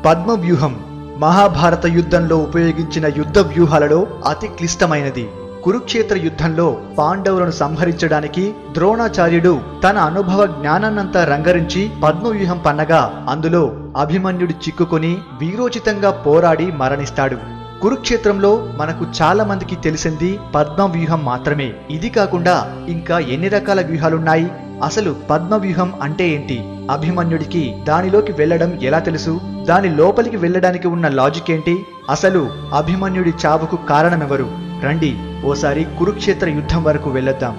పద్మవ్యూహం మహాభారత యుద్ధంలో ఉపయోగించిన యుద్ధ వ్యూహాలలో అతి క్లిష్టమైనది. కురుక్షేత్ర యుద్ధంలో పాండవులను సంహరించడానికి ద్రోణాచార్యుడు తన అనుభవ జ్ఞానాన్నంతా రంగరించి పద్మవ్యూహం పన్నగా అందులో అభిమన్యుడు చిక్కుకొని వీరోచితంగా పోరాడి మరణిస్తాడు. కురుక్షేత్రంలో మనకు చాలా మందికి తెలిసింది పద్మవ్యూహం మాత్రమే. ఇది కాకుండా ఇంకా ఎన్ని రకాల వ్యూహాలున్నాయి? అసలు పద్మవ్యూహం అంటే ఏంటి? అభిమన్యుడికి దానిలోకి వెళ్లడం ఎలా తెలుసు? దాని లోపలికి వెళ్ళడానికి ఉన్న లాజిక్ ఏంటి? అసలు అభిమన్యుడి చావుకు కారణమెవరు? రండి ఓసారి కురుక్షేత్ర యుద్ధం వరకు వెళ్ళొద్దాం.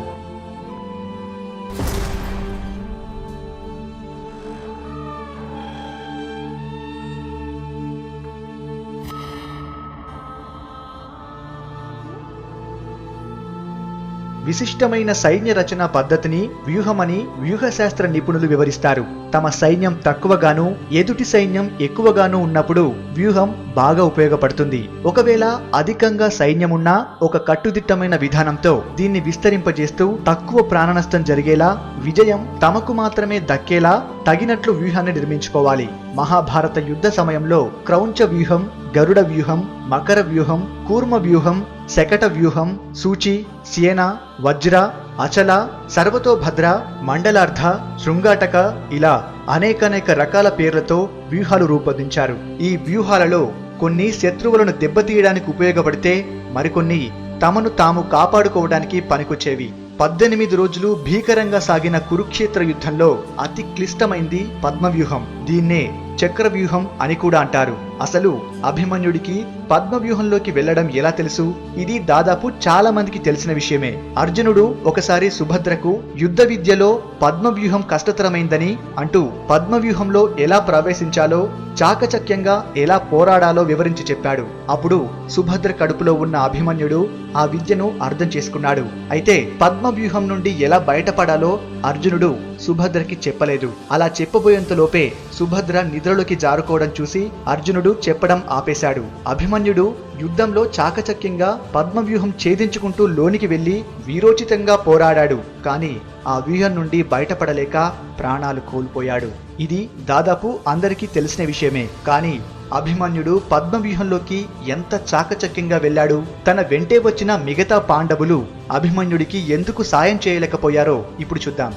విశిష్టమైన సైన్య రచన పద్ధతిని వ్యూహమని వ్యూహశాస్త్ర నిపుణులు వివరిస్తారు. తమ సైన్యం తక్కువగాను ఎదుటి సైన్యం ఎక్కువగాను ఉన్నప్పుడు వ్యూహం బాగా ఉపయోగపడుతుంది. ఒకవేళ అధికంగా సైన్యమున్నా ఒక కట్టుదిట్టమైన విధానంతో దీన్ని విస్తరింపజేస్తూ తక్కువ ప్రాణనష్టం జరిగేలా, విజయం తమకు మాత్రమే దక్కేలా తగినట్లు వ్యూహాన్ని నిర్మించుకోవాలి. మహాభారత యుద్ధ సమయంలో క్రౌంచ వ్యూహం, గరుడ వ్యూహం, మకర వ్యూహం, కూర్మ వ్యూహం, శకట వ్యూహం, సూచి, సేన, వజ్ర, అచల, సర్వతోభద్ర, మండలార్ధ, శృంగాటక ఇలా అనేక రకాల పేర్లతో వ్యూహాలు రూపొందించారు. ఈ వ్యూహాలలో కొన్ని శత్రువులను దెబ్బతీయడానికి ఉపయోగపడితే మరికొన్ని తమను తాము కాపాడుకోవడానికి పనికొచ్చేవి. 18 రోజులు భీకరంగా సాగిన కురుక్షేత్ర యుద్ధంలో అతి క్లిష్టమైంది పద్మవ్యూహం. దీన్నే చక్రవ్యూహం అని కూడా అంటారు. అసలు అభిమన్యుడికి పద్మవ్యూహంలోకి వెళ్లడం ఎలా తెలుసు? ఇది దాదాపు చాలా మందికి తెలిసిన విషయమే. అర్జునుడు ఒకసారి సుభద్రకు యుద్ధ విద్యలో పద్మవ్యూహం కష్టతరమైందని అంటూ పద్మవ్యూహంలో ఎలా ప్రవేశించాలో, చాకచక్యంగా ఎలా పోరాడాలో వివరించి చెప్పాడు. అప్పుడు సుభద్ర కడుపులో ఉన్న అభిమన్యుడు ఆ విద్యను అర్థం చేసుకున్నాడు. అయితే పద్మవ్యూహం నుండి ఎలా బయటపడాలో అర్జునుడు సుభద్రకి చెప్పలేదు. అలా చెప్పబోయేంతలోపే సుభద్ర నిద్రలోకి జారుకోవడం చూసి అర్జునుడు చెప్పడం ఆపేశాడు. అభిమన్యుడు యుద్ధంలో చాకచక్యంగా పద్మవ్యూహం ఛేదించుకుంటూ లోనికి వెళ్లి వీరోచితంగా పోరాడాడు. కానీ ఆ వ్యూహం నుండి బయటపడలేక ప్రాణాలు కోల్పోయాడు. ఇది దాదాపు అందరికీ తెలిసిన విషయమే. కానీ అభిమన్యుడు పద్మవ్యూహంలోకి ఎంత చాకచక్యంగా వెళ్ళాడు? తన వెంటే వచ్చిన మిగతా పాండవులు అభిమన్యుడికి ఎందుకు సాయం చేయలేకపోయారో ఇప్పుడు చూద్దాం.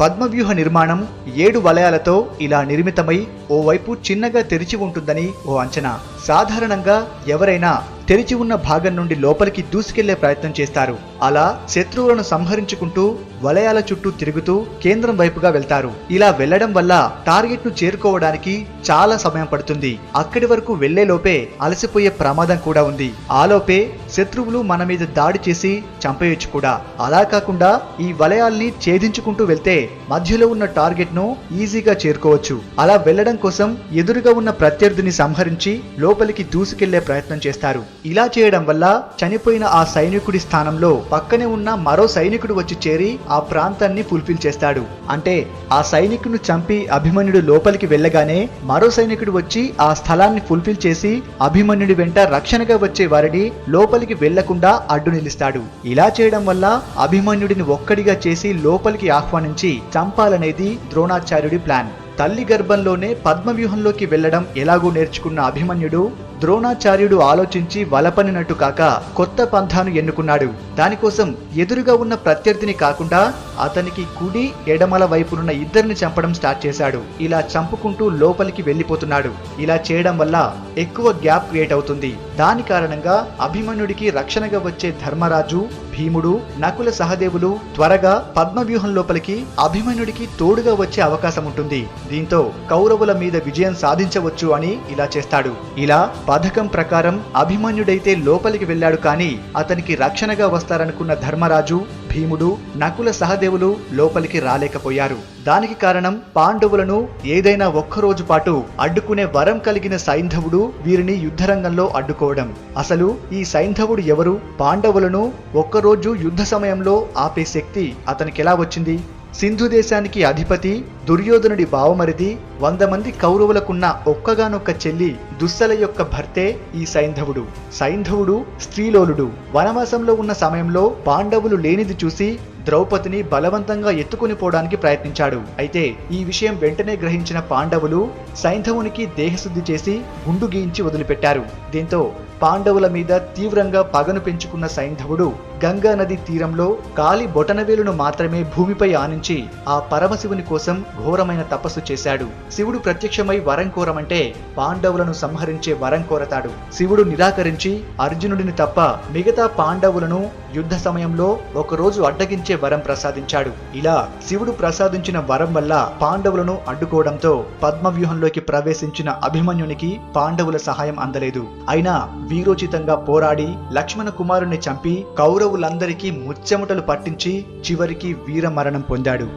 పద్మవ్యూహ నిర్మాణం 7 వలయాలతో ఇలా నిర్మితమై ఓవైపు చిన్నగా తెరిచి ఉంటుందని ఓ అంచనా. సాధారణంగా ఎవరైనా తెరిచి ఉన్న భాగం నుండి లోపలికి దూసుకెళ్లే ప్రయత్నం చేస్తారు. అలా శత్రువులను సంహరించుకుంటూ వలయాల చుట్టూ తిరుగుతూ కేంద్రం వైపుగా వెళ్తారు. ఇలా వెళ్లడం వల్ల టార్గెట్ ను చేరుకోవడానికి చాలా సమయం పడుతుంది. అక్కడి వరకు వెళ్లేలోపే అలసిపోయే ప్రమాదం కూడా ఉంది. ఆలోపే శత్రువులు మన మీద దాడి చేసి చంపేయొచ్చు కూడా. అలా కాకుండా ఈ వలయాల్ని ఛేదించుకుంటూ వెళ్తే మధ్యలో ఉన్న టార్గెట్ ను ఈజీగా చేరుకోవచ్చు. అలా వెళ్లడం కోసం ఎదురుగా ఉన్న ప్రత్యర్థిని సంహరించి లోపలికి దూసుకెళ్లే ప్రయత్నం చేస్తారు. ఇలా చేయడం వల్ల చనిపోయిన ఆ సైనికుడి స్థానంలో పక్కనే ఉన్న మరో సైనికుడు వచ్చి చేరి ఆ ప్రాంతాన్ని ఫుల్ఫిల్ చేస్తాడు. అంటే ఆ సైనికుడిని చంపి అభిమన్యుడు లోపలికి వెళ్ళగానే మరో సైనికుడు వచ్చి ఆ స్థలాన్ని ఫుల్ఫిల్ చేసి అభిమన్యుడి వెంట రక్షణగా వచ్చే వారిని లోపలికి వెళ్లకుండా అడ్డు నిలుస్తాడు. ఇలా చేయడం వల్ల అభిమన్యుడిని ఒక్కడిగా చేసి లోపలికి ఆహ్వానించి చంపాలనేది ద్రోణాచార్యుడి ప్లాన్. తల్లి గర్భంలోనే పద్మవ్యూహంలోకి వెళ్లడం ఎలాగూ నేర్చుకున్న అభిమన్యుడు ద్రోణాచార్యుడు ఆలోచించి వలపనినట్టు కాక కొత్త పంథాను ఎన్నుకున్నాడు. దానికోసం ఎదురుగా ఉన్న ప్రత్యర్థిని కాకుండా అతనికి కుడి ఎడమల వైపునున్న ఇద్దరిని చంపడం స్టార్ట్ చేశాడు. ఇలా చంపుకుంటూ లోపలికి వెళ్లిపోతున్నాడు. ఇలా చేయడం వల్ల ఎక్కువ గ్యాప్ క్రియేట్ అవుతుంది. దాని కారణంగా అభిమన్యుడికి రక్షణగా వచ్చే ధర్మరాజు, భీముడు, నకుల సహదేవులు త్వరగా పద్మవ్యూహం లోపలికి అభిమన్యుడికి తోడుగా వచ్చే అవకాశం ఉంటుంది. దీంతో కౌరవుల మీద విజయం సాధించవచ్చు అని ఇలా చేస్తాడు. ఇలా పథకం ప్రకారం అభిమన్యుడైతే లోపలికి వెళ్ళాడు. కానీ అతనికి రక్షణగా వస్తారనుకున్న ధర్మరాజు, భీముడు, నకుల సహదేవులు లోపలికి రాలేకపోయారు. దానికి కారణం పాండవులను ఏదైనా ఒక్కరోజు పాటు అడ్డుకునే వరం కలిగిన సైంధవుడు వీరిని యుద్ధరంగంలో అడ్డుకోవడం. అసలు ఈ సైంధవుడు ఎవరు? పాండవులను ఒక్కరోజు యుద్ధ సమయంలో ఆపే శక్తి అతనికి ఎలా వచ్చింది? సింధు దేశానికి అధిపతి దుర్యోధనుడి బావమరిది 100 మంది కౌరవులకున్న ఒక్కగానొక్క చెల్లి దుస్సల యొక్క భర్తే ఈ సైంధవుడు. సైంధవుడు స్త్రీలోలుడు. వనవాసంలో ఉన్న సమయంలో పాండవులు లేనిది చూసి ద్రౌపదిని బలవంతంగా ఎత్తుకుని పోవడానికి ప్రయత్నించాడు. అయితే ఈ విషయం వెంటనే గ్రహించిన పాండవులు సైంధవునికి దేహశుద్ధి చేసి గుండు గీయించి వదిలిపెట్టారు. దీంతో పాండవుల మీద తీవ్రంగా పగను పెంచుకున్న సైంధవుడు గంగా నది తీరంలో కాలి బొటనవేలును మాత్రమే భూమిపై ఆనించి ఆ పరమశివుని కోసం ఘోరమైన తపస్సు చేశాడు. శివుడు ప్రత్యక్షమై వరం కోరమంటే పాండవులను సంహరించే వరం కోరతాడు. శివుడు నిరాకరించి అర్జునుడిని తప్ప మిగతా పాండవులను యుద్ధ సమయంలో ఒకరోజు అడ్డగించే వరం ప్రసాదించాడు. ఇలా శివుడు ప్రసాదించిన వరం వల్ల పాండవులను అడ్డుకోవడంతో పద్మవ్యూహంలోకి ప్రవేశించిన అభిమన్యునికి పాండవుల సహాయం అందలేదు. అయినా వీరోచితంగా పోరాడి లక్ష్మణ కుమారుణ్ణి చంపి కౌరవులందరికీ ముచ్చెమటలు పట్టించి చివరికి వీరమరణం పొందాడు.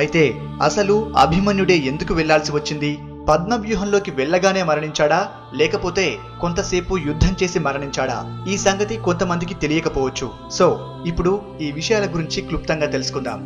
అయితే అసలు అభిమన్యుడే ఎందుకు వెళ్లాల్సి వచ్చింది? పద్మవ్యూహంలోకి వెళ్ళగానే మరణించాడా, లేకపోతే కొంతసేపు యుద్ధం చేసి మరణించాడా? ఈ సంగతి కొంతమందికి తెలియకపోవచ్చు. సో ఇప్పుడు ఈ విషయాల గురించి క్లుప్తంగా తెలుసుకుందాం.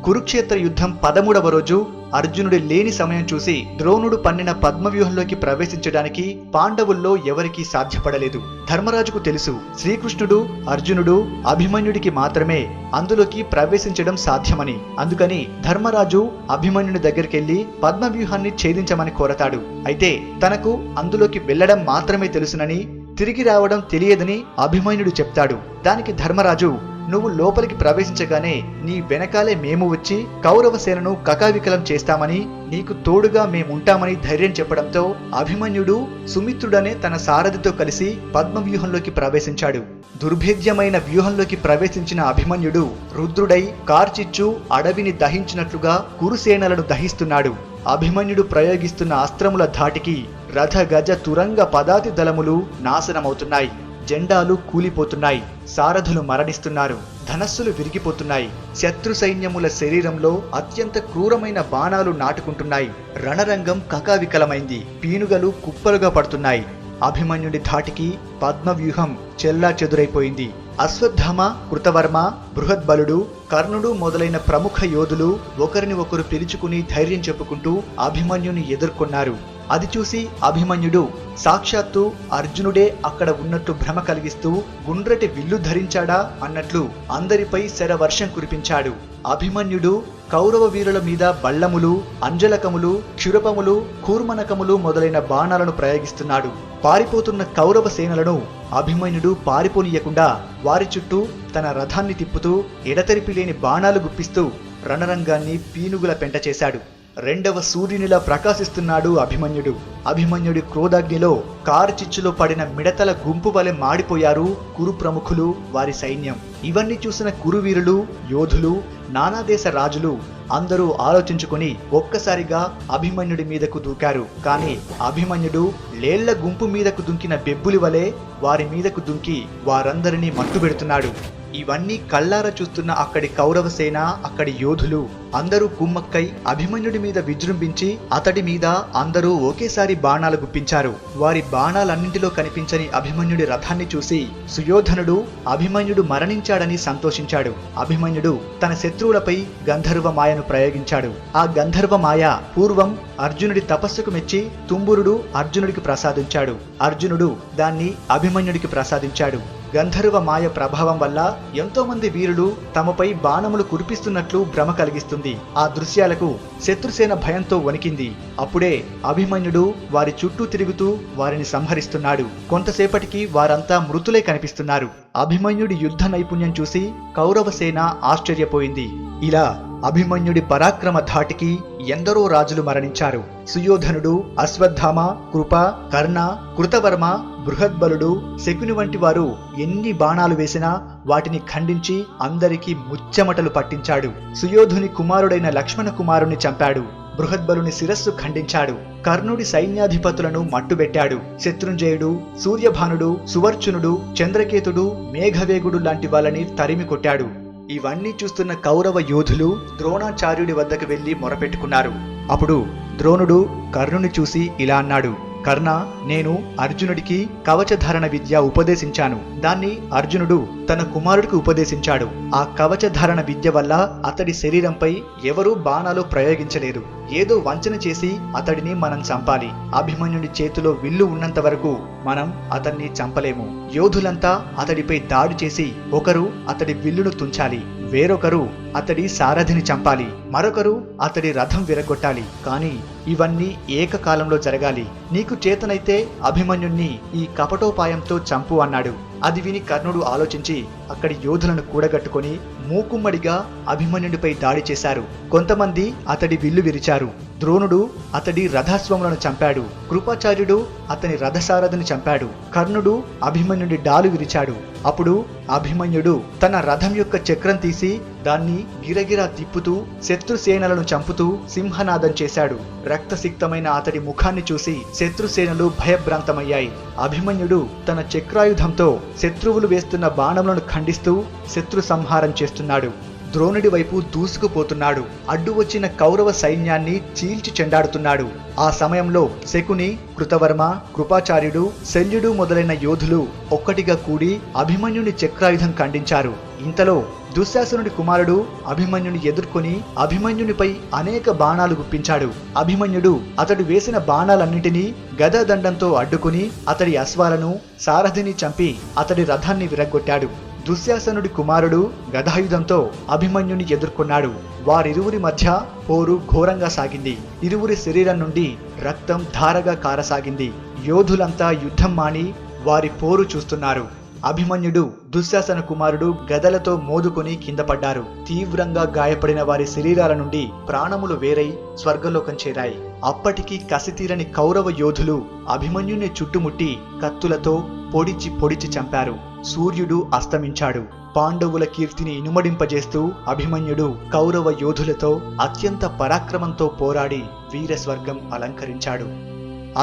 కురుక్షేత్ర యుద్ధం 13వ రోజు అర్జునుడి లేని సమయం చూసి ద్రోణుడు పన్నిన పద్మవ్యూహంలోకి ప్రవేశించడానికి పాండవుల్లో ఎవరికీ సాధ్యపడలేదు. ధర్మరాజుకు తెలుసు శ్రీకృష్ణుడు, అర్జునుడు, అభిమన్యుడికి మాత్రమే అందులోకి ప్రవేశించడం సాధ్యమని. అందుకని ధర్మరాజు అభిమన్యుడి దగ్గరికెళ్లి పద్మవ్యూహాన్ని ఛేదించమని కోరతాడు. అయితే తనకు అందులోకి వెళ్లడం మాత్రమే తెలుసునని, తిరిగి రావడం తెలియదని అభిమన్యుడు చెప్తాడు. దానికి ధర్మరాజు, నువ్వు లోపలికి ప్రవేశించగానే నీ వెనకాలే మేము వచ్చి కౌరవ సేనను కకావికలం చేస్తామని, నీకు తోడుగా మేముంటామని ధైర్యం చెప్పడంతో అభిమన్యుడు సుమిత్రుడనే తన సారథితో కలిసి పద్మవ్యూహంలోకి ప్రవేశించాడు. దుర్భేద్యమైన వ్యూహంలోకి ప్రవేశించిన అభిమన్యుడు రుద్రుడై కార్చిచ్చు అడవిని దహించినట్లుగా కురుసేనలను దహిస్తున్నాడు. అభిమన్యుడు ప్రయోగిస్తున్న అస్త్రముల ధాటికి రథ గజ తురంగ పదాతి దళములు నాశనమవుతున్నాయి. జెండాలు కూలిపోతున్నాయి. సారథులు మరణిస్తున్నారు. ధనస్సులు విరిగిపోతున్నాయి. శత్రు సైన్యముల శరీరంలో అత్యంత క్రూరమైన బాణాలు నాటుకుంటున్నాయి. రణరంగం కకావికలమైంది. పీనుగలు కుప్పలుగా పడుతున్నాయి. అభిమన్యుడి ధాటికి పద్మవ్యూహం చెల్లా చెదురైపోయింది. అశ్వత్థామ, కృతవర్మ, బృహద్బలుడు, కర్ణుడు మొదలైన ప్రముఖ యోధులు ఒకరిని ఒకరు పిలుచుకుని ధైర్యం చెప్పుకుంటూ అభిమన్యుని ఎదుర్కొన్నారు. అది చూసి అభిమన్యుడు సాక్షాత్తు అర్జునుడే అక్కడ ఉన్నట్టు భ్రమ కలిగిస్తూ గుండ్రటి విల్లు ధరించాడా అన్నట్లు అందరిపై శరవర్షం కురిపించాడు. అభిమన్యుడు కౌరవ వీరుల మీద బల్లములు, అంజలకములు, క్షురపములు, కూర్మనకములు మొదలైన బాణాలను ప్రయోగిస్తున్నాడు. పారిపోతున్న కౌరవ సేనలను అభిమన్యుడు పారిపోనీయకుండా వారి చుట్టూ తన రథాన్ని తిప్పుతూ ఎడతెరిపి లేని బాణాలు గుప్పిస్తూ రణరంగాన్ని పీనుగుల పెంట చేశాడు. రెండవ సూర్యునిలా ప్రకాశిస్తున్నాడు అభిమన్యుడు. అభిమన్యుడి క్రోధాగ్నిలో కార్చిచ్చులో పడిన మిడతల గుంపు వలె మాడిపోయారు కురు ప్రముఖులు, వారి సైన్యం. ఇవన్నీ చూసిన కురువీరులు, యోధులు, నానాదేశ రాజులు అందరూ ఆలోచించుకుని ఒక్కసారిగా అభిమన్యుడి మీదకు దూకారు. కానీ అభిమన్యుడు లేళ్ల గుంపు మీదకు దుంకిన బెబ్బులి వలె వారి మీదకు దుంకి వారందరినీ మట్టుబెడుతున్నాడు. ఇవన్నీ కళ్ళారా చూస్తున్న అక్కడి కౌరవ సేన, అక్కడి యోధులు అందరూ కుమ్మక్కై అభిమన్యుడి మీద విజృంభించి అతడి మీద అందరూ ఒకేసారి బాణాలు గుప్పించారు. వారి బాణాలన్నింటిలో కనిపించని అభిమన్యుడి రథాన్ని చూసి సుయోధనుడు అభిమన్యుడు మరణించాడని సంతోషించాడు. అభిమన్యుడు తన శత్రువులపై గంధర్వ మాయను ప్రయోగించాడు. ఆ గంధర్వ మాయ పూర్వం అర్జునుడి తపస్సుకు మెచ్చి తుంబురుడు అర్జునుడికి ప్రసాదించాడు. అర్జునుడు దాన్ని అభిమన్యుడికి ప్రసాదించాడు. గంధర్వ మాయ ప్రభావం వల్ల ఎంతో మంది వీరులు తమపై బాణములు కురిపిస్తున్నట్లు భ్రమ కలిగిస్తుంది. ఆ దృశ్యాలకు శత్రుసేన భయంతో వణికింది. అప్పుడే అభిమన్యుడు వారి చుట్టూ తిరుగుతూ వారిని సంహరిస్తున్నాడు. కొంతసేపటికి వారంతా మృతులై కనిపిస్తున్నారు. అభిమన్యుడి యుద్ధ నైపుణ్యం చూసి కౌరవ సేన ఆశ్చర్యపోయింది. ఇలా అభిమన్యుడి పరాక్రమ ధాటికి ఎందరో రాజులు మరణించారు. సుయోధనుడు, అశ్వత్థామ, కృప, కర్ణ, కృతవర్మ, బృహద్బలుడు, శకుని వంటి వారు ఎన్ని బాణాలు వేసినా వాటిని ఖండించి అందరికీ ముచ్చెమటలు పట్టించాడు. సుయోధుని కుమారుడైన లక్ష్మణ కుమారుని చంపాడు. బృహద్బలుని శిరస్సు ఖండించాడు. కర్ణుడి సైన్యాధిపతులను మట్టుబెట్టాడు. శత్రుంజయుడు, సూర్యభానుడు, సువర్చునుడు, చంద్రకేతుడు, మేఘవేగుడు లాంటి వాళ్ళని తరిమి కొట్టాడు. ఇవన్నీ చూస్తున్న కౌరవ యోధులు ద్రోణాచార్యుడి వద్దకు వెళ్లి మొరపెట్టుకున్నారు. అప్పుడు ద్రోణుడు కర్ణుని చూసి ఇలా అన్నాడు: కర్ణ, నేను అర్జునుడికి కవచధారణ విద్య ఉపదేశించాను. దాన్ని అర్జునుడు తన కుమారుడికి ఉపదేశించాడు. ఆ కవచధారణ విద్య వల్ల అతడి శరీరంపై ఎవరూ బాణాలు ప్రయోగించలేరు. ఏదో వంచన చేసి అతడిని మనం చంపాలి. అభిమన్యుడి చేతిలో విల్లు ఉన్నంత వరకు మనం అతన్ని చంపలేము. యోధులంతా అతడిపై దాడి చేసి ఒకరు అతడి విల్లును తుంచాలి. వేరొకరు అతడి సారథిని చంపాలి, మరొకరు అతడి రథం విరగొట్టాలి. కానీ ఇవన్నీ ఏకకాలంలో జరగాలి. నీకు చేతనైతే అభిమన్యుణ్ణి ఈ కపటోపాయంతో చంపు అన్నాడు. అది విని కర్ణుడు ఆలోచించి అక్కడి యోధులను కూడగట్టుకొని మూకుమ్మడిగా అభిమన్యుడిపై దాడి చేశారు. కొంతమంది అతడి విల్లు విరిచారు. ద్రోణుడు అతడి రథాశ్వములను చంపాడు. కృపాచార్యుడు అతని రథసారథిని చంపాడు. కర్ణుడు అభిమన్యుడి డాలు విరిచాడు. అప్పుడు అభిమన్యుడు తన రథం యొక్క చక్రం తీసి దాన్ని గిరగిరా తిప్పుతూ శత్రుసేనలను చంపుతూ సింహనాదం చేశాడు. రక్తసిక్తమైన అతడి ముఖాన్ని చూసి శత్రుసేనలు భయభ్రాంతమయ్యాయి. అభిమన్యుడు తన చక్రాయుధంతో శత్రువులు వేస్తున్న బాణములను ఖండిస్తూ శత్రు సంహారం చేస్తున్నాడు. ద్రోణుడి వైపు దూసుకుపోతున్నాడు. అడ్డు వచ్చిన కౌరవ సైన్యాన్ని చీల్చి చెండాడుతున్నాడు. ఆ సమయంలో శకుని, కృతవర్మ, కృపాచార్యుడు, శల్యుడు మొదలైన యోధులు ఒక్కటిగా కూడి అభిమన్యుని చక్రాయుధం ఖండించారు. ఇంతలో దుశ్శాసనుడి కుమారుడు అభిమన్యుని ఎదుర్కొని అభిమన్యునిపై అనేక బాణాలు గుప్పించాడు. అభిమన్యుడు అతడు వేసిన బాణాలన్నింటినీ గదాదండంతో అడ్డుకుని అతడి అశ్వాలను, సారథిని చంపి అతడి రథాన్ని విరగ్గొట్టాడు. దుశ్శాసనుడి కుమారుడు గదాయుధంతో అభిమన్యుని ఎదుర్కొన్నాడు. వారిరువురి మధ్య పోరు ఘోరంగా సాగింది. ఇరువురి శరీరం నుండి రక్తం ధారగా కారసాగింది. యోధులంతా యుద్ధం మాని వారి పోరు చూస్తున్నారు. అభిమన్యుడు, దుశ్శాసన కుమారుడు గదలతో మోదుకొని కింద పడ్డారు. తీవ్రంగా గాయపడిన వారి శరీరాల నుండి ప్రాణములు వేరై స్వర్గలోకం చేరాయి. అప్పటికి కసితీరని కౌరవ యోధులు అభిమన్యుని చుట్టుముట్టి కత్తులతో పొడిచి పొడిచి చంపారు. సూర్యుడు అస్తమించాడు. పాండవుల కీర్తిని ఇనుమడింపజేస్తూ అభిమన్యుడు కౌరవ యోధులతో అత్యంత పరాక్రమంతో పోరాడి వీరస్వర్గం అలంకరించాడు.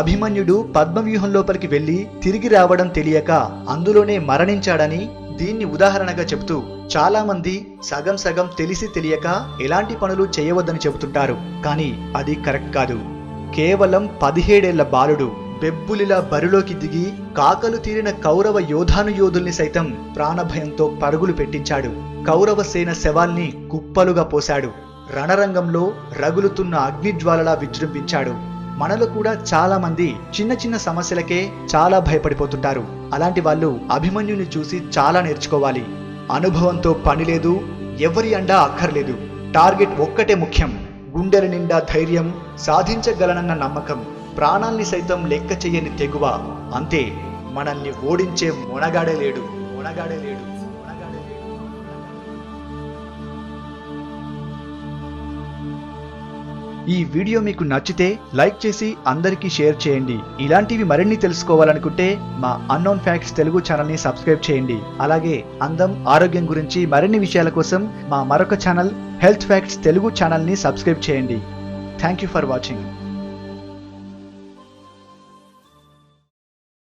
అభిమన్యుడు పద్మవ్యూహం లోపలికి వెళ్లి తిరిగి రావడం తెలియక అందులోనే మరణించాడని దీన్ని ఉదాహరణగా చెబుతూ చాలా మంది సగం సగం తెలిసి తెలియక ఎలాంటి పనులు చేయవద్దని చెబుతుంటారు. కానీ అది కరెక్ట్ కాదు. కేవలం 17 ఏళ్ల బాలుడు బెబ్బులిలా బరిలోకి దిగి కాకలు తీరిన కౌరవ యోధుల్ని సైతం ప్రాణభయంతో పరుగులు పెట్టించాడు. కౌరవ సేన శవాల్ని కుప్పలుగా పోశాడు. రణరంగంలో రగులుతున్న అగ్నిజ్వాలలా విజృంభించాడు. మనలో కూడా చాలా మంది చిన్న చిన్న సమస్యలకే చాలా భయపడిపోతుంటారు. అలాంటి వాళ్ళు అభిమన్యుని చూసి చాలా నేర్చుకోవాలి. అనుభవంతో పని లేదు, ఎవరి అండా అక్కర్లేదు. టార్గెట్ ఒక్కటే ముఖ్యం. గుండెల నిండా ధైర్యం, సాధించగలనన్న నమ్మకం, ప్రాణాల్ని సైతం లెక్క చెయ్యని తెగువ. అంతే, మనల్ని ఓడించే మొనగాడే లేడు. ఈ వీడియో మీకు నచ్చితే లైక్ చేసి అందరికీ షేర్ చేయండి. ఇలాంటివి మరిన్ని తెలుసుకోవాలనుకుంటే మా అన్నోన్ ఫ్యాక్ట్స్ తెలుగు ఛానల్ని సబ్స్క్రైబ్ చేయండి. అలాగే అందం, ఆరోగ్యం గురించి మరిన్ని విషయాల కోసం మా మరొక ఛానల్ హెల్త్ ఫ్యాక్ట్స్ తెలుగు ఛానల్ని సబ్స్క్రైబ్ చేయండి. Thank you for watching.